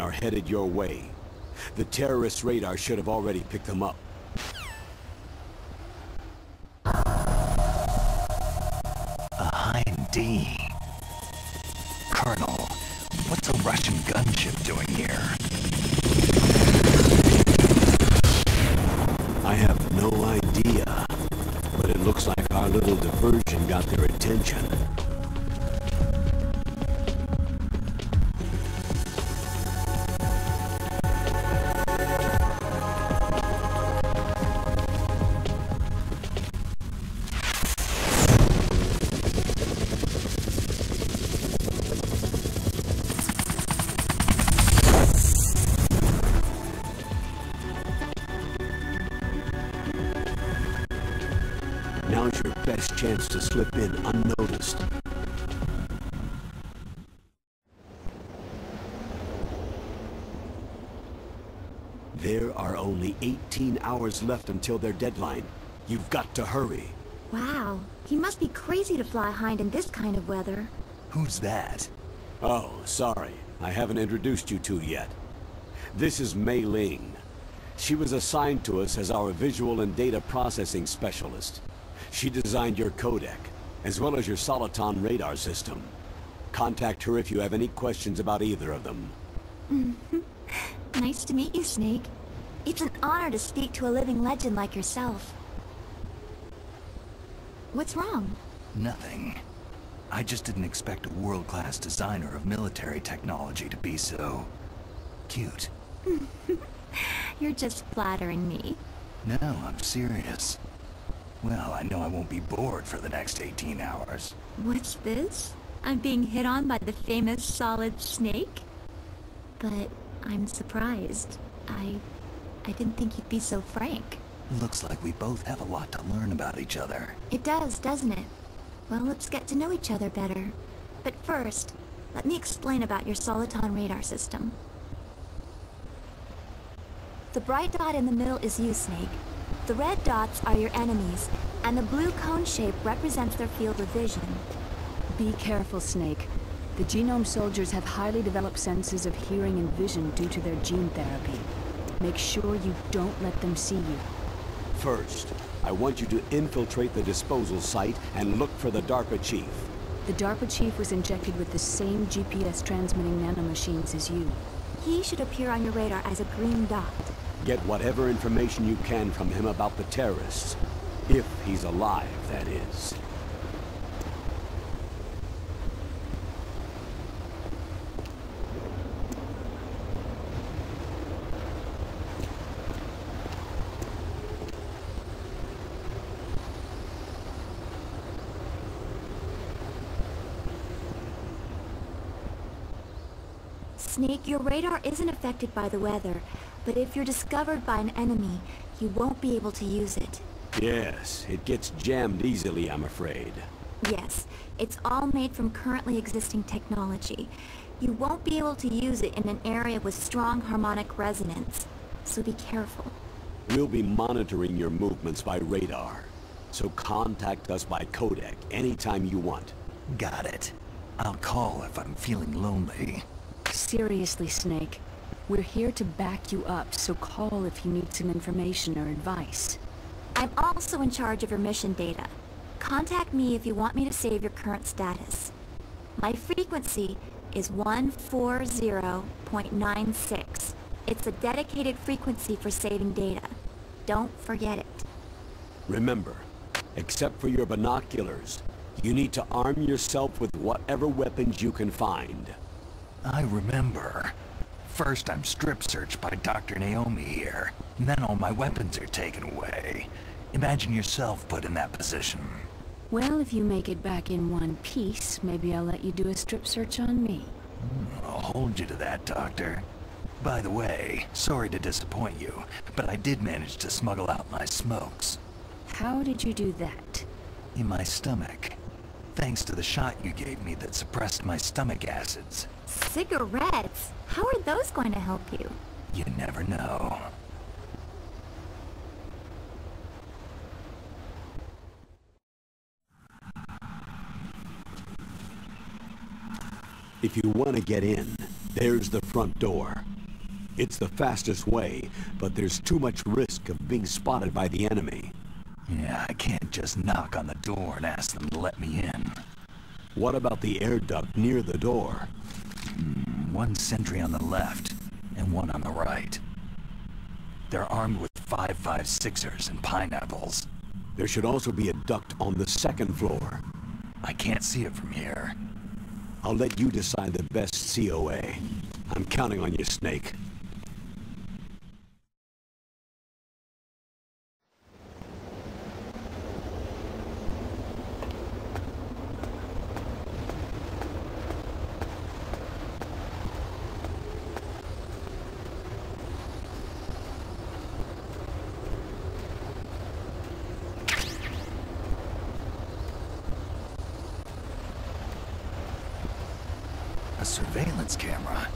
are headed your way. The terrorist radar should have already picked them up. A Hind D. Colonel, what's a Russian gunship doing here? I have no idea, but it looks like our little diversion got their attention. Now's your best chance to slip in unnoticed. There are only 18 hours left until their deadline. You've got to hurry. Wow, he must be crazy to fly Hind in this kind of weather. Who's that? Oh, sorry. I haven't introduced you two yet. This is Mei Ling. She was assigned to us as our visual and data processing specialist. She designed your codec, as well as your Soliton radar system. Contact her if you have any questions about either of them. Nice to meet you, Snake. It's an honor to speak to a living legend like yourself. What's wrong? Nothing. I just didn't expect a world-class designer of military technology to be so... cute. You're just flattering me. No, I'm serious. Well, I know I won't be bored for the next 18 hours. What's this? I'm being hit on by the famous Solid Snake? But I'm surprised. I didn't think you'd be so frank. Looks like we both have a lot to learn about each other. It does, doesn't it? Well, let's get to know each other better. But first, let me explain about your Soliton radar system. The bright dot in the middle is you, Snake. The red dots are your enemies, and the blue cone shape represents their field of vision. Be careful, Snake. The genome soldiers have highly developed senses of hearing and vision due to their gene therapy. Make sure you don't let them see you. First, I want you to infiltrate the disposal site and look for the DARPA chief. The DARPA chief was injected with the same GPS transmitting nanomachines as you. He should appear on your radar as a green dot. Get whatever information you can from him about the terrorists. If he's alive, that is. Snake, your radar isn't affected by the weather, but if you're discovered by an enemy, you won't be able to use it. Yes, it gets jammed easily, I'm afraid. Yes, it's all made from currently existing technology. You won't be able to use it in an area with strong harmonic resonance, so be careful. We'll be monitoring your movements by radar, so contact us by codec anytime you want. Got it. I'll call if I'm feeling lonely. Seriously, Snake. We're here to back you up, so call if you need some information or advice. I'm also in charge of your mission data. Contact me if you want me to save your current status. My frequency is 140.96. It's a dedicated frequency for saving data. Don't forget it. Remember, except for your binoculars, you need to arm yourself with whatever weapons you can find. I remember. First I'm strip searched by Dr. Naomi here, and then all my weapons are taken away. Imagine yourself put in that position. Well, if you make it back in one piece, maybe I'll let you do a strip search on me. I'll hold you to that, Doctor. By the way, sorry to disappoint you, but I did manage to smuggle out my smokes. How did you do that? In my stomach. Thanks to the shot you gave me that suppressed my stomach acids. Cigarettes? How are those going to help you? You never know. If you want to get in, there's the front door. It's the fastest way, but there's too much risk of being spotted by the enemy. Yeah, I can't just knock on the door and ask them to let me in. What about the air duct near the door? One sentry on the left, and one on the right. They're armed with 5.56ers and pineapples. There should also be a duct on the second floor. I can't see it from here. I'll let you decide the best COA. I'm counting on you, Snake. A surveillance camera.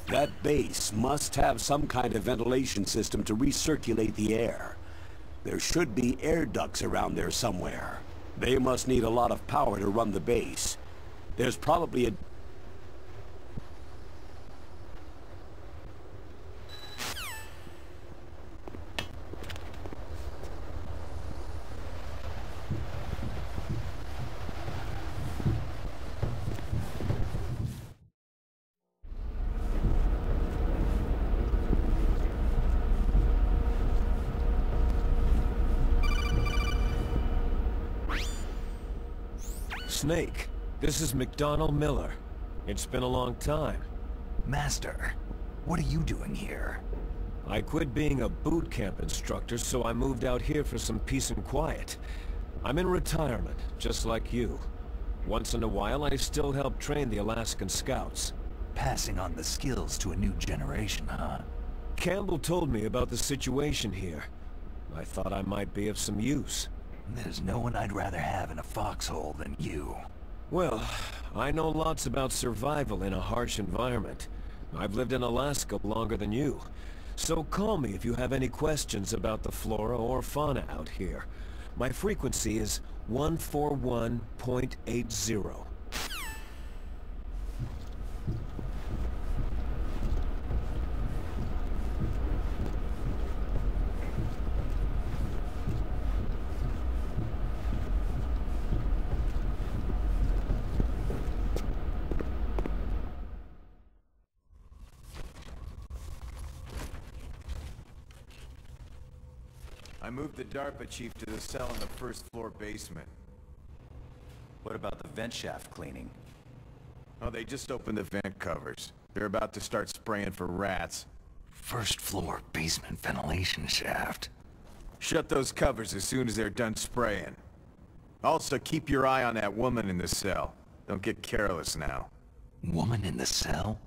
That base must have some kind of ventilation system to recirculate the air. There should be air ducts around there somewhere. They must need a lot of power to run the base. There's probably a... Snake, this is McDonald Miller. It's been a long time. Master, what are you doing here? I quit being a boot camp instructor, so I moved out here for some peace and quiet. I'm in retirement, just like you. Once in a while, I still help train the Alaskan Scouts. Passing on the skills to a new generation, huh? Campbell told me about the situation here. I thought I might be of some use. There's no one I'd rather have in a foxhole than you. Well, I know lots about survival in a harsh environment. I've lived in Alaska longer than you. So call me if you have any questions about the flora or fauna out here. My frequency is 141.80. I moved the DARPA chief to the cell in the first floor basement. What about the vent shaft cleaning? Oh, they just opened the vent covers. They're about to start spraying for rats. First floor basement ventilation shaft. Shut those covers as soon as they're done spraying. Also, keep your eye on that woman in the cell. Don't get careless now. Woman in the cell?